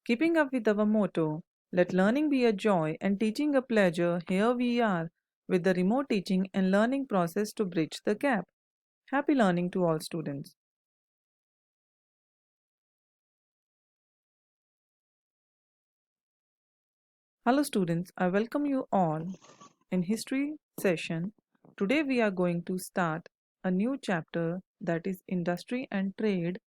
Keeping up with our motto, let learning be a joy and teaching a pleasure, here we are with the remote teaching and learning process to bridge the gap. Happy learning to all students. Hello students, I welcome you all in history session. Today we are going to start a new chapter, that is Industry and Trade,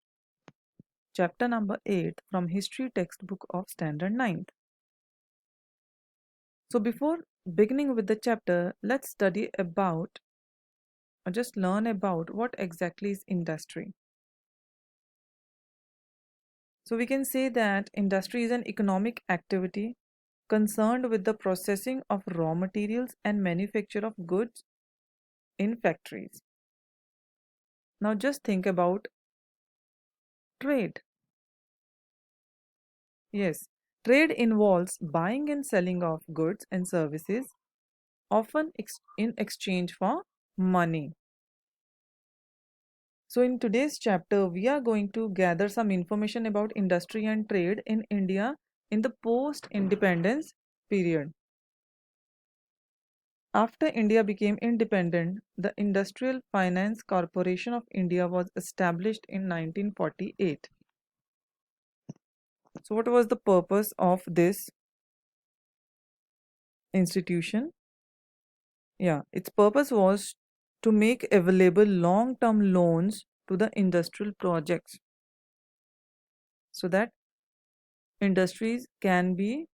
chapter number 8 from history textbook of standard 9th. So before beginning with the chapter, let's study about or just learn about what exactly is industry. So we can say that industry is an economic activity concerned with the processing of raw materials and manufacture of goods in factories. Now just think about trade. Yes, trade involves buying and selling of goods and services, often in exchange for money. So in today's chapter, we are going to gather some information about industry and trade in India in the post-independence period. After India became independent, the Industrial Finance Corporation of India was established in 1948. So what was the purpose of this institution? Yeah, its purpose was to make available long-term loans to the industrial projects so that industries can be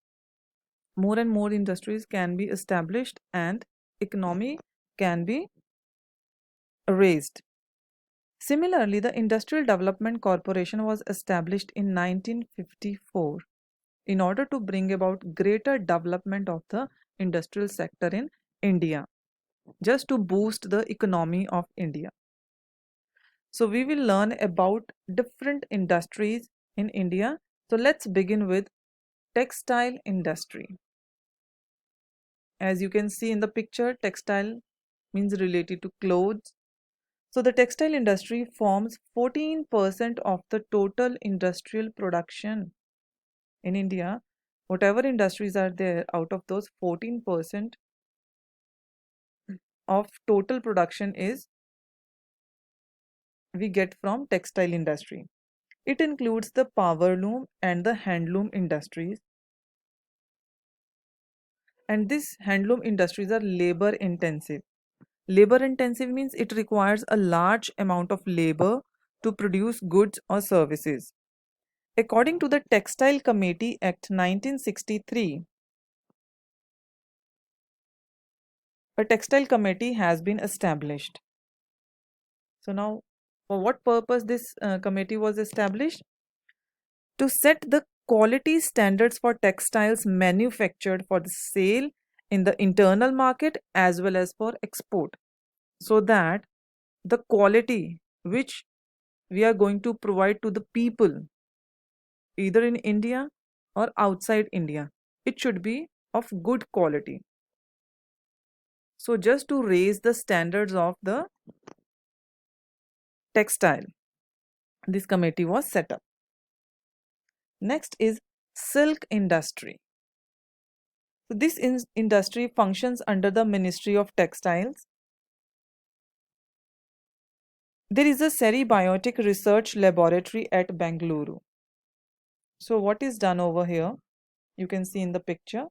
more and more industries can be established and economy can be raised. Similarly, the Industrial Development Corporation was established in 1954 in order to bring about greater development of the industrial sector in India, just to boost the economy of India. So we will learn about different industries in India. So let's begin with textile industry. As you can see in the picture, textile means related to clothes. So the textile industry forms 14% of the total industrial production in India. Whatever industries are there, out of those 14% of total production is we get from textile industry. It includes the power loom and the handloom industries. And these handloom industries are labor intensive. Labor intensive means it requires a large amount of labor to produce goods or services. According to the Textile Committee Act 1963, a textile committee has been established. So now, for what purpose this committee was established? To set the quality standards for textiles manufactured for the sale in the internal market as well as for export, so that the quality which we are going to provide to the people either in India or outside India, it should be of good quality. So just to raise the standards of the textile, this committee was set up. Next is silk industry. So this industry functions under the Ministry of Textiles. There is a Seribiotic Research Laboratory at Bengaluru. So what is done over here? You can see in the picture.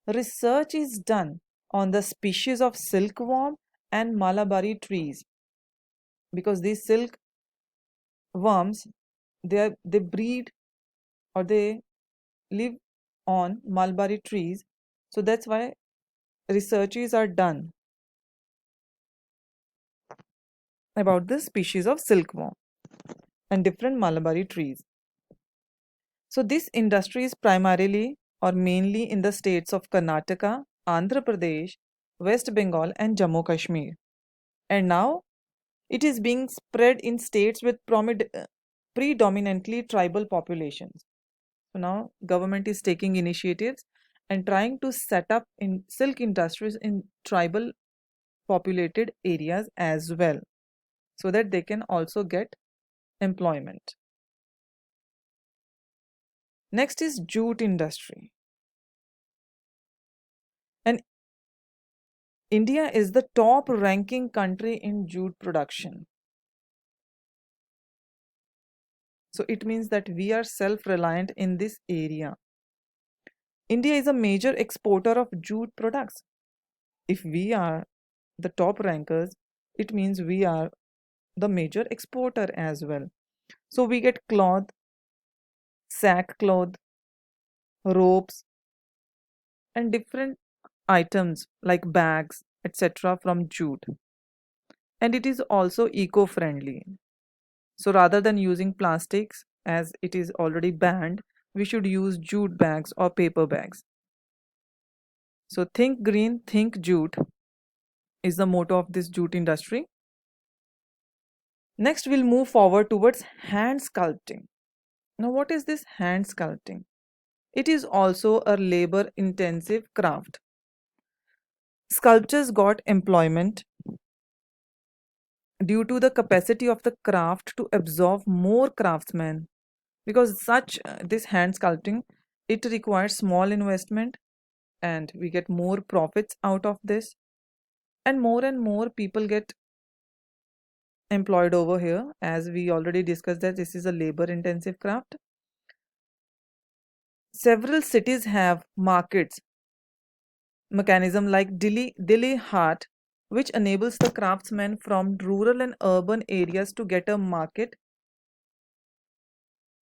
Research is done on the species of silkworm and Malabari trees, because these silk worms, they breed or they live on mulberry trees. So that's why researches are done about the species of silkworm and different mulberry trees. So this industry is primarily or mainly in the states of Karnataka, Andhra Pradesh, West Bengal and Jammu Kashmir. And now it is being spread in states with predominantly tribal populations. So now government is taking initiatives and trying to set up in silk industries in tribal populated areas as well, so that they can also get employment. Next is jute industry. And India is the top ranking country in jute production. So it means that we are self-reliant in this area. India is a major exporter of jute products. If we are the top rankers, it means we are the major exporter as well. So we get cloth, sackcloth, ropes, and different items like bags, etc. from jute. And it is also eco-friendly. So rather than using plastics as it is already banned, we should use jute bags or paper bags. So think green, think jute is the motto of this jute industry. Next, we'll move forward towards hand sculpting. Now, what is this hand sculpting? It is also a labor intensive craft. Sculptors got employment due to the capacity of the craft to absorb more craftsmen, because such this hand sculpting, it requires small investment and we get more profits out of this, and more people get employed over here, as we already discussed that this is a labor intensive craft. Several cities have markets mechanism like Delhi Haat, which enables the craftsmen from rural and urban areas to get a market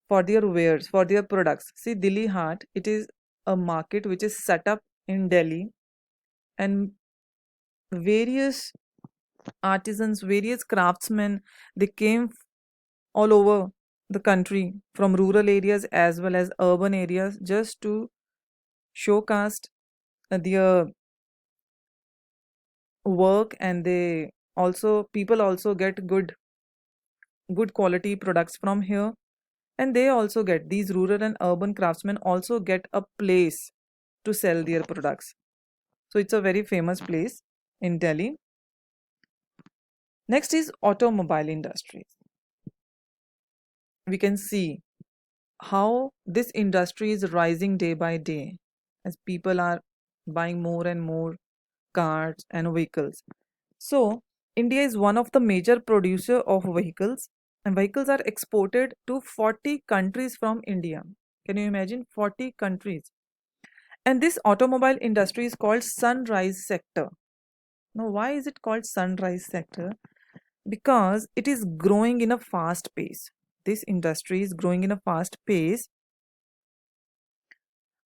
for their wares, for their products. See, Delhi Haat, it is a market which is set up in Delhi, and various artisans, various craftsmen, they came all over the country from rural areas as well as urban areas just to showcase their work, and they also people also get good quality products from here, and they also get these rural and urban craftsmen also get a place to sell their products. So it's a very famous place in Delhi. Next is automobile industry. We can see how this industry is rising day by day as people are buying more and more cars and vehicles. So India is one of the major producer of vehicles, and vehicles are exported to 40 countries from India. Can you imagine 40 countries? And this automobile industry is called sunrise sector. Now, why is it called sunrise sector? Because it is growing in a fast pace. This industry is growing in a fast pace.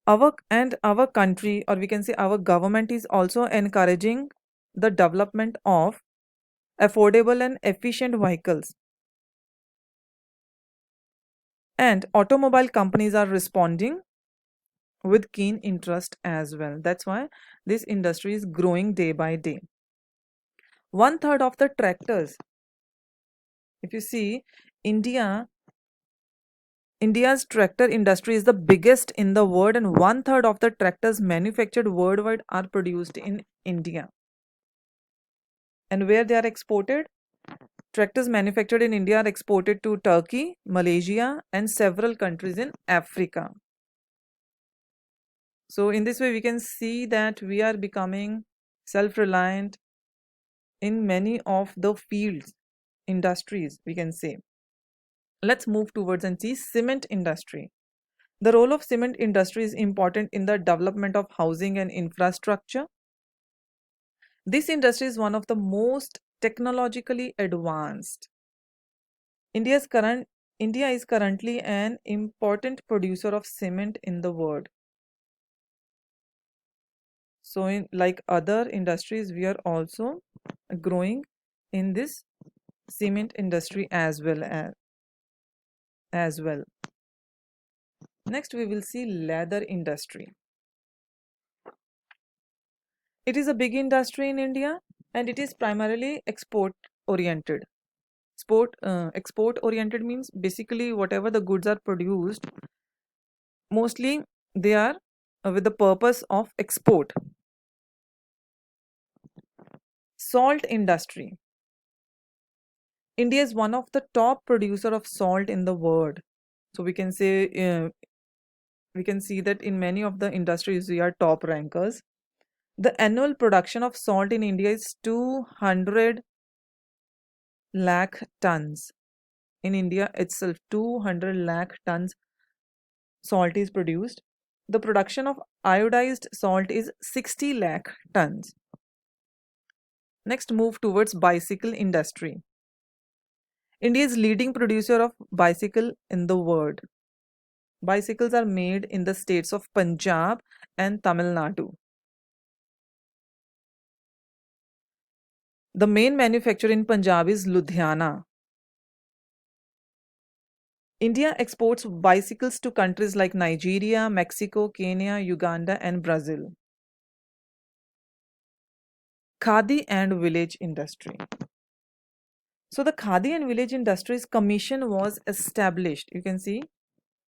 Our country, or we can say our government, is also encouraging the development of affordable and efficient vehicles. And automobile companies are responding with keen interest as well. That's why this industry is growing day by day. One third of the tractors, if you see, India India's tractor industry is the biggest in the world, and one third of the tractors manufactured worldwide are produced in India. And where they are exported? Tractors manufactured in India are exported to Turkey, Malaysia, and several countries in Africa. So, in this way, we can see that we are becoming self reliant in many of the fields, industries, we can say. Let's move towards and see cement industry. The role of cement industry is important in the development of housing and infrastructure. This industry is one of the most technologically advanced. India's current India is currently an important producer of cement in the world. So in like other industries, we are also growing in this cement industry as well. Next, we will see leather industry. It is a big industry in India, and it is primarily export oriented. Export oriented means basically whatever the goods are produced, mostly they are with the purpose of export. Salt industry. India is one of the top producer of salt in the world. So we can say we can see that in many of the industries we are top rankers. The annual production of salt in India is 200 lakh tons. In India itself, 200 lakh tons salt is produced. The production of iodized salt is 60 lakh tons. Next, move towards bicycle industry. India is leading producer of bicycle in the world. Bicycles are made in the states of Punjab and Tamil Nadu. The main manufacturer in Punjab is Ludhiana. India exports bicycles to countries like Nigeria, Mexico, Kenya, Uganda, and Brazil. Khadi and village industry. So the Khadi and village industries commission was established. You can see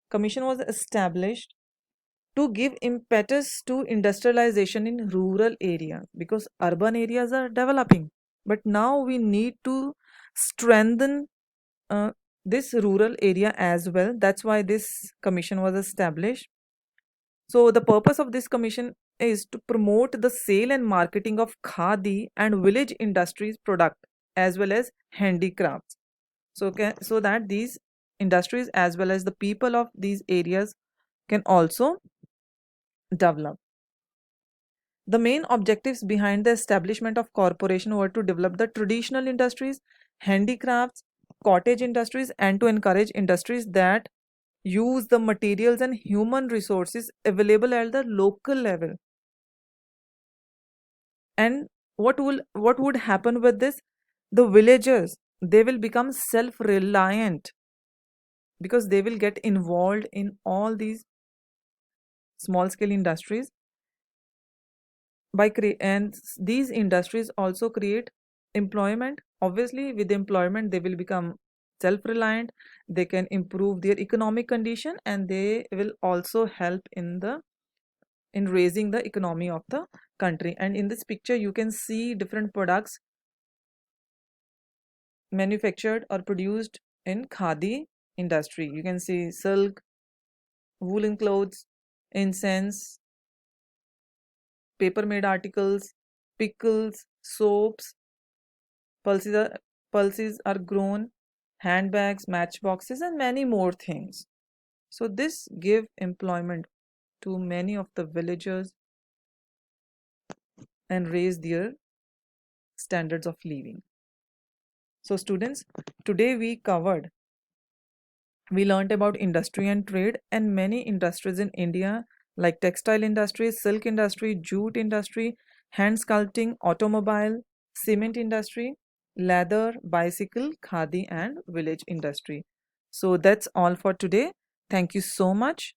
commission was established to give impetus to industrialization in rural areas because urban areas are developing. But now we need to strengthen uh, this rural area as well. That's why this commission was established. So the purpose of this commission is to promote the sale and marketing of khadi and village industries product as well as handicrafts. So that these industries as well as the people of these areas can also develop. The main objectives behind the establishment of corporation were to develop the traditional industries, handicrafts, cottage industries, and to encourage industries that use the materials and human resources available at the local level. And what would happen with this? The villagers, they will become self-reliant because they will get involved in all these small scale industries and these industries also create employment. Obviously with employment they will become self-reliant, they can improve their economic condition, and they will also help in raising the economy of the country. And in this picture you can see different products manufactured or produced in khadi industry. You can see silk, woolen clothes, incense, paper made articles, pickles, soaps, pulses are grown, handbags, matchboxes, and many more things. So this give employment to many of the villagers and raise their standards of living. So students, today we learned about industry and trade and many industries in India like textile industry, silk industry, jute industry, hand sculpting, automobile, cement industry, leather, bicycle, khadi, and village industry. So that's all for today. Thank you so much.